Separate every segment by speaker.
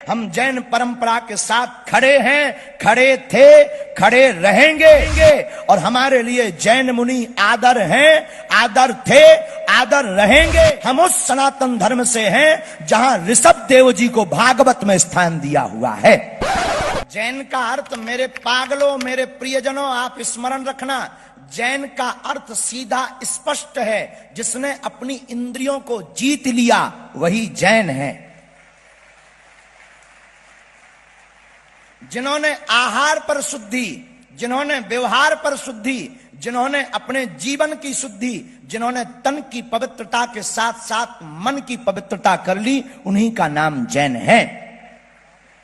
Speaker 1: हम जैन परंपरा के साथ खड़े हैं, खड़े थे, खड़े रहेंगे और हमारे लिए जैन मुनि आदर हैं, आदर थे, आदर रहेंगे। हम उस सनातन धर्म से हैं जहां ऋषभ देव जी को भागवत में स्थान दिया हुआ है। जैन का अर्थ, मेरे पागलों, मेरे प्रियजनों, आप स्मरण रखना, जैन का अर्थ सीधा स्पष्ट है। जिसने अपनी इंद्रियों को जीत लिया वही जैन है। जिन्होंने आहार पर शुद्धि, जिन्होंने व्यवहार पर शुद्धि, जिन्होंने अपने जीवन की शुद्धि, जिन्होंने तन की पवित्रता के साथ साथ मन की पवित्रता कर ली, उन्हीं का नाम जैन है।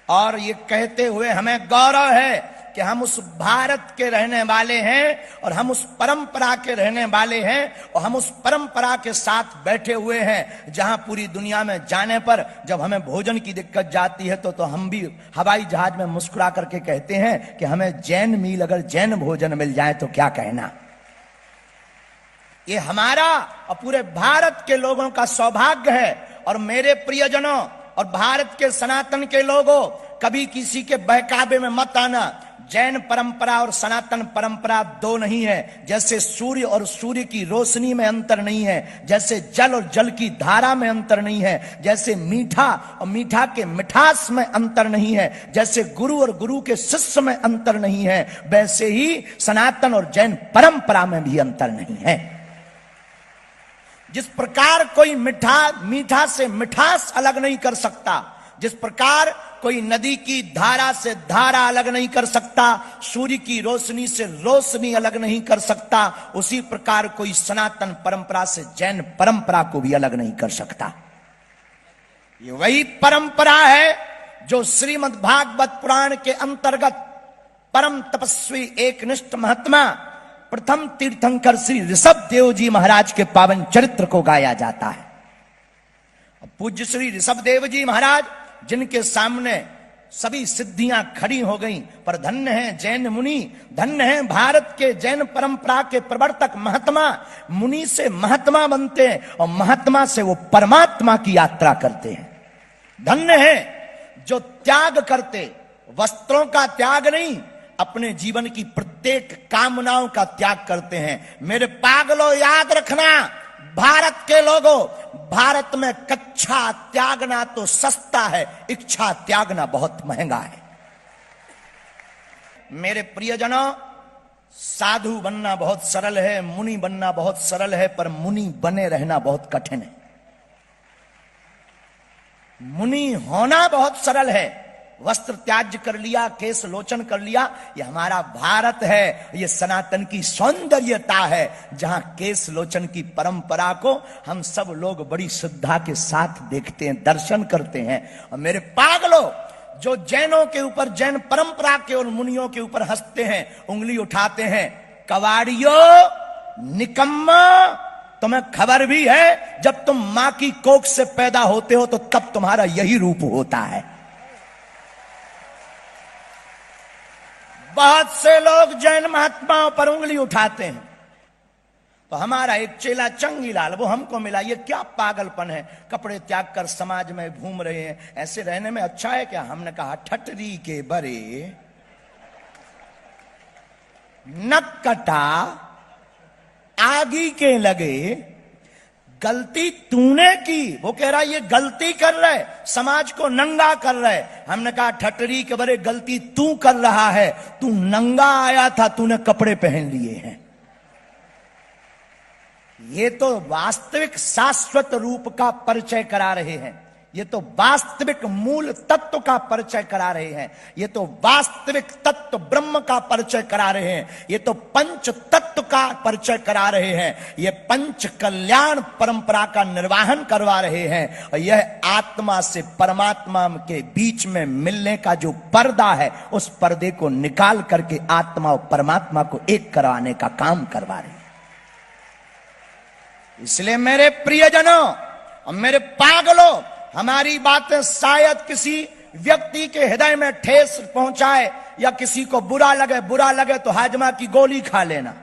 Speaker 1: और ये कहते हुए हमें गौरव है कि हम उस भारत के रहने वाले हैं और हम उस परंपरा के रहने वाले हैं और हम उस परंपरा के साथ बैठे हुए हैं जहां पूरी दुनिया में जाने पर जब हमें भोजन की दिक्कत जाती है तो हम भी हवाई जहाज में मुस्कुरा करके कहते हैं कि हमें जैन मील, अगर जैन भोजन मिल जाए तो क्या कहना। ये हमारा और पूरे भारत के लोगों का सौभाग्य है। और मेरे प्रियजनों और भारत के सनातन के लोगों, कभी किसी के बहकावे में मत आना। जैन परंपरा और सनातन परंपरा दो नहीं है। जैसे सूर्य और सूर्य की रोशनी में अंतर नहीं है, जैसे जल और जल की धारा में अंतर नहीं है, जैसे मीठा और मीठा के मिठास में अंतर नहीं है, जैसे गुरु और गुरु के शिष्य में अंतर नहीं है, वैसे ही सनातन और जैन परंपरा में भी अंतर नहीं है। जिस प्रकार कोई मीठा से मिठास अलग नहीं कर सकता, जिस प्रकार कोई नदी की धारा से धारा अलग नहीं कर सकता, सूर्य की रोशनी से रोशनी अलग नहीं कर सकता, उसी प्रकार कोई सनातन परंपरा से जैन परंपरा को भी अलग नहीं कर सकता। ये वही परंपरा है जो श्रीमद् भागवत पुराण के अंतर्गत परम तपस्वी एकनिष्ठ महात्मा प्रथम तीर्थंकर श्री ऋषभ देव जी महाराज के पावन चरित्र को गाया जाता है। पूज्य श्री ऋषभ देव जी महाराज, जिनके सामने सभी सिद्धियां खड़ी हो गईं, पर धन्य हैं जैन मुनि, धन्य हैं भारत के जैन परंपरा के प्रवर्तक महात्मा। मुनि से महात्मा बनते हैं और महात्मा से वो परमात्मा की यात्रा करते हैं। धन्य हैं जो त्याग करते, वस्त्रों का त्याग नहीं, अपने जीवन की प्रत्येक कामनाओं का त्याग करते हैं। मेरे पागलों, याद रखना, भारत के लोगों, भारत में कच्छा त्यागना तो सस्ता है, इच्छा त्यागना बहुत महंगा है। मेरे प्रियजनों, साधु बनना बहुत सरल है, मुनि बनना बहुत सरल है, पर मुनि बने रहना बहुत कठिन है। मुनि होना बहुत सरल है, वस्त्र त्याज्य कर लिया, केश लोचन कर लिया, ये हमारा भारत है, ये सनातन की सौंदर्यता है, जहां केश लोचन की परंपरा को हम सब लोग बड़ी श्रद्धा के साथ देखते हैं, दर्शन करते हैं। और मेरे पागलों, जो जैनों के ऊपर, जैन परंपरा के और मुनियों के ऊपर हंसते हैं, उंगली उठाते हैं, कवाड़ियों, निकम्मा, तुम्हें खबर भी है जब तुम मां की कोख से पैदा होते हो तो तब तुम्हारा यही रूप होता है। बहुत से लोग जैन महात्माओं पर उंगली उठाते हैं। तो हमारा एक चेला चंगीलाल, वो हमको मिला, ये क्या पागलपन है, कपड़े त्याग कर समाज में घूम रहे हैं, ऐसे रहने में अच्छा है क्या? हमने कहा, ठटरी के बरे नक कटा आगी के लगे, गलती तूने की। वो कह रहा है ये गलती कर रहा है, समाज को नंगा कर रहा है। हमने कहा, ठटरी के बरे गलती तू कर रहा है, तू नंगा आया था, तूने कपड़े पहन लिए हैं। ये तो वास्तविक शाश्वत रूप का परिचय करा रहे हैं, ये तो वास्तविक मूल तत्व का परिचय करा रहे हैं, ये तो वास्तविक तत्व ब्रह्म का परिचय करा रहे हैं, ये तो पंच तत्व का परिचय करा रहे हैं, ये पंच कल्याण परंपरा का निर्वाहन करवा रहे हैं। और यह आत्मा से परमात्मा के बीच में मिलने का जो पर्दा है, उस पर्दे को निकाल करके आत्मा और परमात्मा को एक करवाने का काम करवा रहे हैं। इसलिए मेरे प्रियजनों और मेरे पागलों, हमारी बातें शायद किसी व्यक्ति के हृदय में ठेस पहुंचाए या किसी को बुरा लगे तो हाजमा की गोली खा लेना,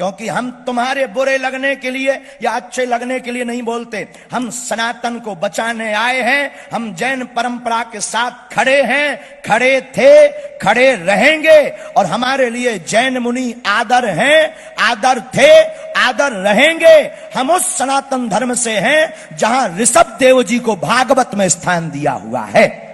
Speaker 1: क्योंकि हम तुम्हारे बुरे लगने के लिए या अच्छे लगने के लिए नहीं बोलते। हम सनातन को बचाने आए हैं, हम जैन परंपरा के साथ खड़े हैं, खड़े थे, खड़े रहेंगे। और हमारे लिए जैन मुनि आदर हैं, आदर थे, आदर रहेंगे। हम उस सनातन धर्म से हैं जहां ऋषभ देव जी को भागवत में स्थान दिया हुआ है।